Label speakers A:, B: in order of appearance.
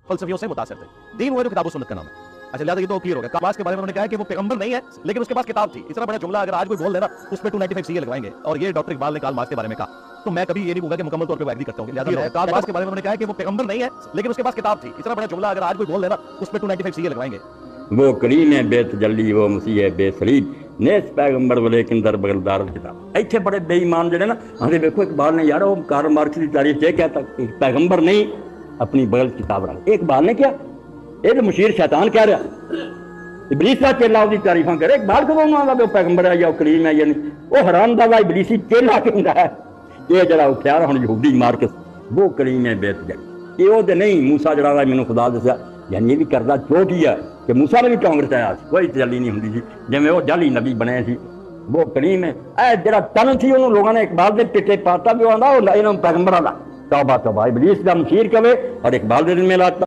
A: फलसफियों से मुतासिर थे। दीन वो है जो किताब सुन्नत का नाम है। अच्छा, लिहाजा ये तो क्लियर हो गया। काबास के बारे में उन्होंने कहा है कि वो पैगंबर नहीं है, लेकिन उसके पास किताब थी। इतना बड़ा जुमला अगर आज कोई बोल देना, उस पे 295 सीए लगवाएंगे। और ये डॉक्टर इकबाल ने कार्ल मार्क्स के बारे में कहा, तो मैं कभी ये नहीं कहूंगा कि मुकम्मल तौर पे एग्री करता हूं। लिहाजा कार्ल मार्क्स के बारे में उन्होंने कहा है कि वो पैगंबर नहीं है, लेकिन उसके पास किताब थी। इतना बड़ा जुमला अगर आज कोई बोल देना, उस पे 295 सीए लगवाएंगे।
B: वो करीम है बेतजल्ली, वो मसीह है बेसलीब, नेस पैगंबर वो लेकिन दर बगलदार किताब। ऐसे बड़े बेईमान जड़े ना आगे देखो इकबाल ने यार वो कार्ल मार्क्स की तारीफ ये कहता पैगंबर नहीं अपनी बगल किताब रख। इकबाल ने क्या ये तो मुशीर शैतान कह रहा, इबलीस का चेला उसकी तारीफा करे। इकबाल को वो पैगंबर है या करीम है या नहीं, वो हराम दादा इबलीसी चेला कहता है। ये जरा उठा हम यहूदी मार्क्स वो करीम है बेतजल्ली, ये वो नहीं मूसा जड़ा मैंने खुदा दसिया। यानी ये भी करदा चोट ही है कि मूसा ने भी कांग्रेस आया कोई तजल्ली नहीं होंगी सी, जिवें वो जाली नबी बने सी। वो करीम है ऐ जरा तन थी उन्होंने लोगों ने इकबाल के पिटे पाता भी आंदा पैगंबरां दा। तौबा तौबा, इबलीस का मशीर कवे और इकबाल दे दिन में लाता।